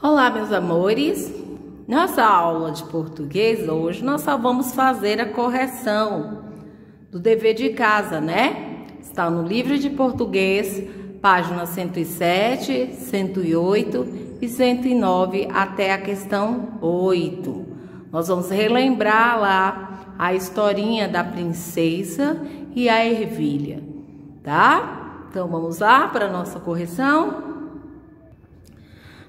Olá, meus amores! Nossa aula de português hoje nós só vamos fazer a correção do dever de casa, né? Está no livro de português, páginas 107, 108 e 109 até a questão 8. Nós vamos relembrar lá a historinha da princesa e a ervilha, tá? Então vamos lá para a nossa correção.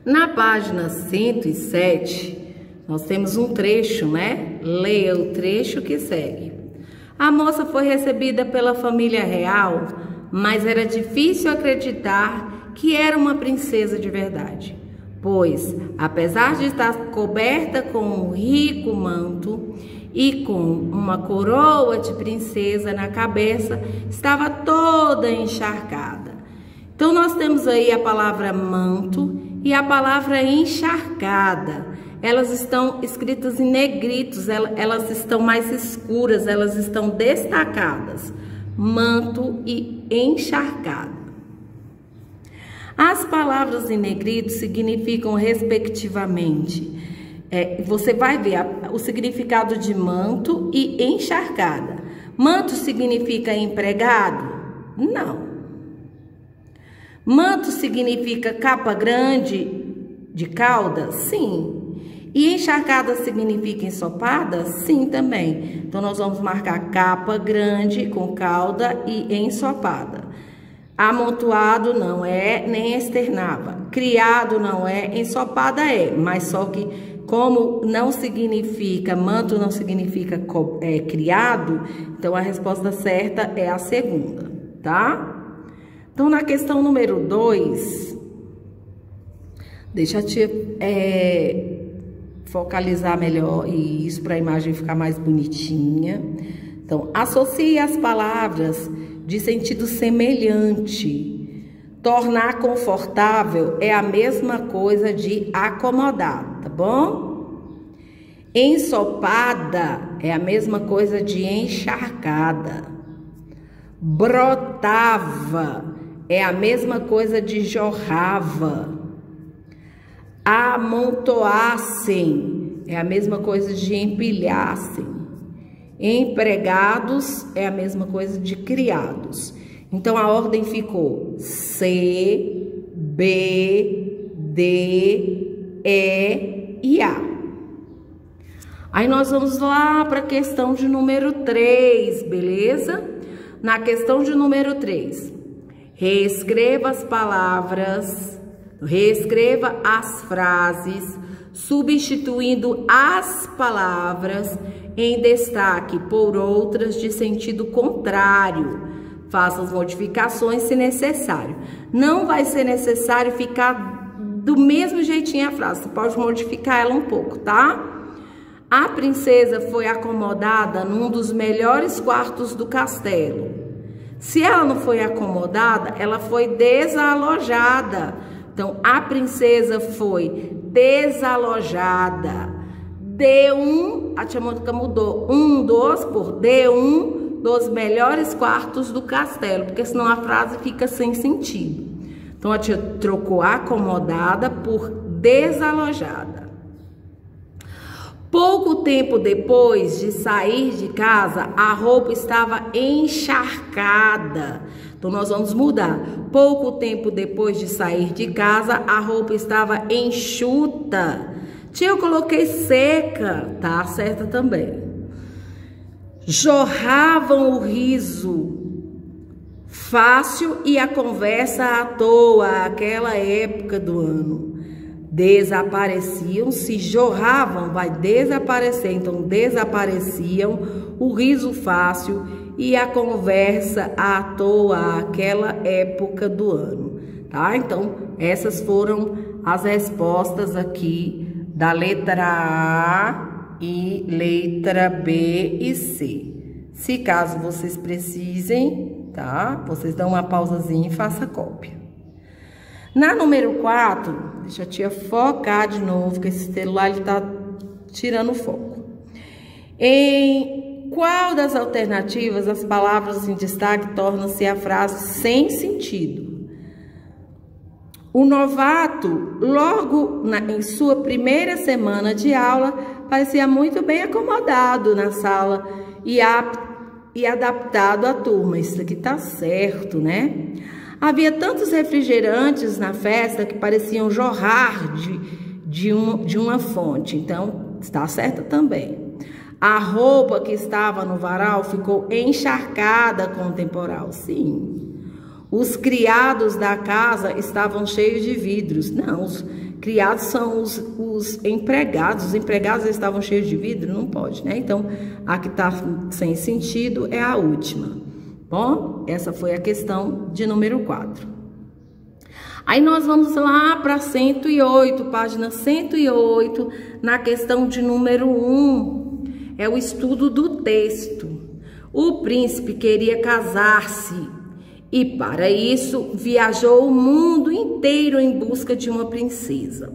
Na página 107, nós temos um trecho, né? Leia o trecho que segue. A moça foi recebida pela família real, mas era difícil acreditar que era uma princesa de verdade, pois, apesar de estar coberta com um rico manto e com uma coroa de princesa na cabeça, estava toda encharcada. Então, nós temos aí a palavra manto e a palavra encharcada. Elas estão escritas em negritos, elas estão mais escuras, elas estão destacadas. Manto e encharcada. As palavras em negrito significam respectivamente. Você vai ver o significado de manto e encharcada. Manto significa empregado? Não. Manto significa capa grande de cauda? Sim. E encharcada significa ensopada? Sim, também. Então, nós vamos marcar capa grande com cauda e ensopada. Amontoado não é, nem externava. Criado não é, ensopada é. Mas só que, como não significa, manto não significa criado, então a resposta certa é a segunda, tá? Então, na questão número 2, deixa eu te focalizar melhor isso para a imagem ficar mais bonitinha. Então, associe as palavras de sentido semelhante. Tornar confortável é a mesma coisa de acomodar, tá bom? Ensopada é a mesma coisa de encharcada. Brotava é a mesma coisa de jorrava. Amontoassem é a mesma coisa de empilhassem. Empregados é a mesma coisa de criados. Então, a ordem ficou C, B, D, E e A. Aí, nós vamos lá para a questão de número 3, beleza? Na questão de número 3. Reescreva as palavras, reescreva as frases, substituindo as palavras em destaque por outras de sentido contrário. Faça as modificações se necessário. Não vai ser necessário ficar do mesmo jeitinho a frase, você pode modificar ela um pouco, tá? A princesa foi acomodada num dos melhores quartos do castelo. Se ela não foi acomodada, ela foi desalojada. Então, a princesa foi desalojada. A tia Mônica mudou dos por dos melhores quartos do castelo, porque senão a frase fica sem sentido. Então, a tia trocou acomodada por desalojada. Pouco tempo depois de sair de casa, a roupa estava encharcada. Então, nós vamos mudar. Pouco tempo depois de sair de casa, a roupa estava enxuta. Tia, eu coloquei seca. Tá certa também. Jorravam o riso fácil e a conversa à toa, aquela época do ano. Desapareciam, se jorravam, vai desaparecer. Então, desapareciam o riso fácil e a conversa à toa, aquela época do ano, tá? Então, essas foram as respostas aqui da letra A e letra B e C. Se caso vocês precisem, tá? Vocês dão uma pausazinha e façam a cópia. Na número 4, deixa a tia focar de novo, que esse celular ele tá tirando o foco. Em qual das alternativas as palavras em destaque tornam-se a frase sem sentido? O novato, logo em sua primeira semana de aula, parecia muito bem acomodado na sala e adaptado à turma. Isso aqui tá certo, né? Havia tantos refrigerantes na festa que pareciam jorrar de uma fonte. Então, está certo também. A roupa que estava no varal ficou encharcada com o temporal. Sim. Os criados da casa estavam cheios de vidros. Não, os criados são os empregados. Os empregados estavam cheios de vidro? Não pode, né? Então, a que está sem sentido é a última. Bom, essa foi a questão de número 4. Aí nós vamos lá para 108, página 108, na questão de número 1. É o estudo do texto. O príncipe queria casar-se e, para isso, viajou o mundo inteiro em busca de uma princesa.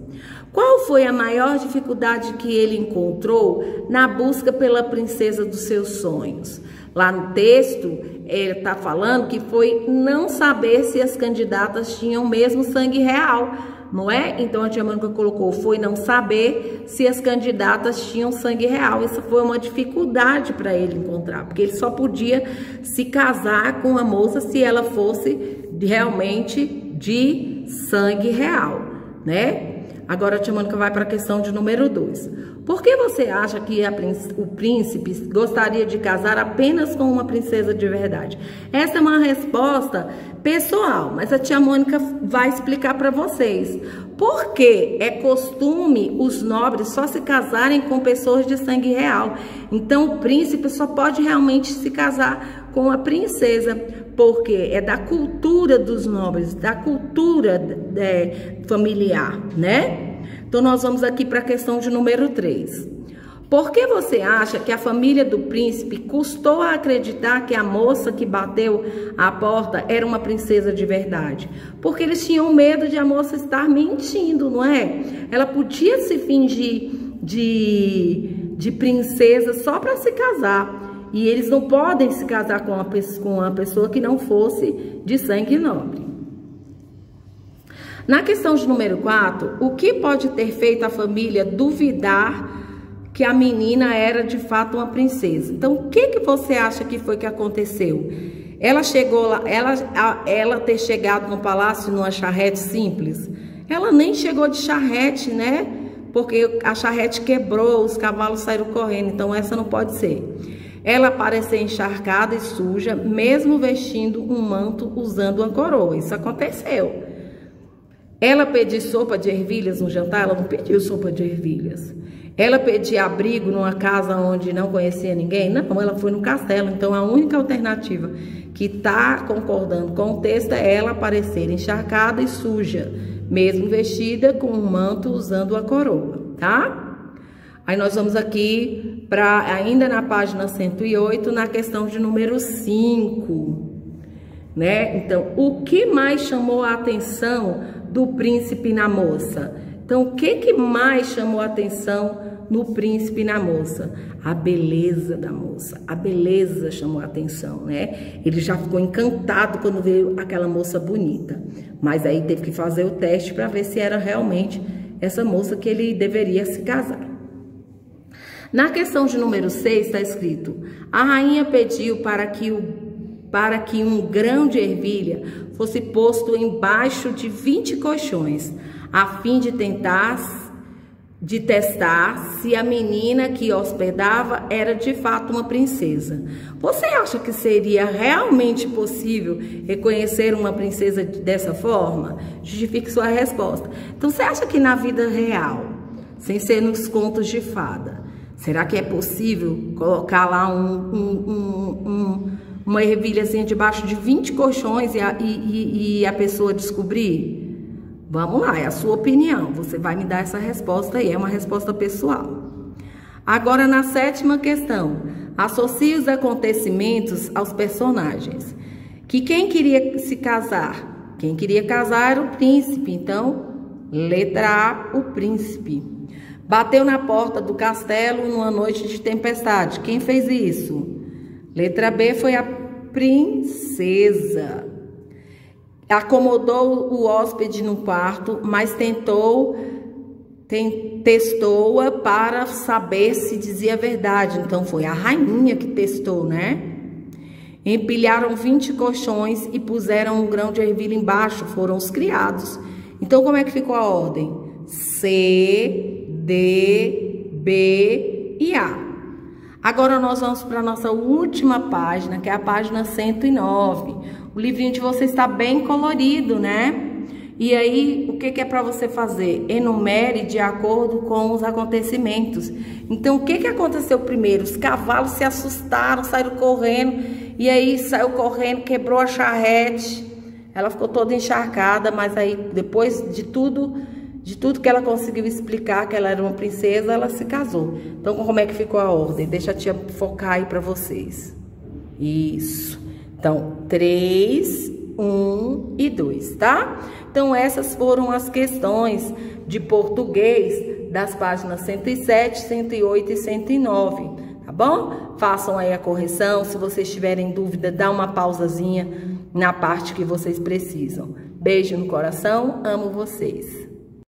Qual foi a maior dificuldade que ele encontrou na busca pela princesa dos seus sonhos? Lá no texto, ele está falando que foi não saber se as candidatas tinham mesmo sangue real, não é? Então a tia Mônica colocou, foi não saber se as candidatas tinham sangue real. Isso foi uma dificuldade para ele encontrar, porque ele só podia se casar com a moça se ela fosse realmente de sangue real, né? Agora a tia Mônica vai para a questão de número 2. Por que você acha que o príncipe gostaria de casar apenas com uma princesa de verdade? Essa é uma resposta pessoal, mas a tia Mônica vai explicar para vocês. Porque é costume os nobres só se casarem com pessoas de sangue real. Então o príncipe só pode realmente se casar com a princesa, porque é da cultura dos nobres, da cultura familiar, né? Então, nós vamos aqui para a questão de número 3. Por que você acha que a família do príncipe custou a acreditar que a moça que bateu a porta era uma princesa de verdade? Porque eles tinham medo de a moça estar mentindo, não é? Ela podia se fingir de princesa só para se casar. E eles não podem se casar com uma pessoa que não fosse de sangue nobre. Na questão de número 4, o que pode ter feito a família duvidar que a menina era de fato uma princesa? Então, o que você acha que foi que aconteceu? Ela chegou lá, ela ter chegado no palácio numa charrete simples? Ela nem chegou de charrete, né? Porque a charrete quebrou, os cavalos saíram correndo, então essa não pode ser. Ela apareceu encharcada e suja, mesmo vestindo um manto usando uma coroa. Isso aconteceu. Ela pediu sopa de ervilhas no jantar? Ela não pediu sopa de ervilhas. Ela pediu abrigo numa casa onde não conhecia ninguém? Não, ela foi no castelo. Então, a única alternativa que está concordando com o texto é ela aparecer encharcada e suja, mesmo vestida com um manto usando a coroa, tá? Aí nós vamos aqui para, ainda na página 108, na questão de número 5. Né? Então, o que mais chamou a atenção do príncipe na moça? Então, o que mais chamou a atenção no príncipe e na moça? A beleza da moça. A beleza chamou a atenção, né? Ele já ficou encantado quando viu aquela moça bonita. Mas aí teve que fazer o teste para ver se era realmente essa moça que ele deveria se casar. Na questão de número 6 está escrito: a rainha pediu para que um grão de ervilha fosse posto embaixo de 20 colchões, a fim de testar se a menina que hospedava era de fato uma princesa. Você acha que seria realmente possível reconhecer uma princesa dessa forma? Justifique sua resposta. Então, você acha que na vida real, sem ser nos contos de fada, será que é possível colocar lá uma ervilhazinha debaixo de 20 colchões e a pessoa descobrir? Vamos lá, é a sua opinião. Você vai me dar essa resposta aí, é uma resposta pessoal. Agora, na 7ª questão, associe os acontecimentos aos personagens. Que quem queria se casar? Quem queria casar era o príncipe, então, letra A, o príncipe. Bateu na porta do castelo numa noite de tempestade. Quem fez isso? Letra B foi a princesa. acomodou o hóspede no quarto, mas testou-a para saber se dizia a verdade. Então, foi a rainha que testou, né? Empilharam 20 colchões e puseram um grão de ervilha embaixo, foram os criados. Então, como é que ficou a ordem? C, D, B e A. Agora, nós vamos para a nossa última página, que é a página 109. O livrinho de vocês está bem colorido, né? E aí, o que é para você fazer? Enumere de acordo com os acontecimentos. Então, o que aconteceu primeiro? Os cavalos se assustaram, saíram correndo. E aí, saiu correndo, quebrou a charrete. Ela ficou toda encharcada, mas aí, depois de tudo que ela conseguiu explicar que ela era uma princesa, ela se casou. Então, como é que ficou a ordem? Deixa a tia focar aí para vocês. Isso. Então, 3, 1 e 2, tá? Então, essas foram as questões de português das páginas 107, 108 e 109, tá bom? Façam aí a correção. Se vocês tiverem dúvida, dá uma pausazinha na parte que vocês precisam. Beijo no coração, amo vocês.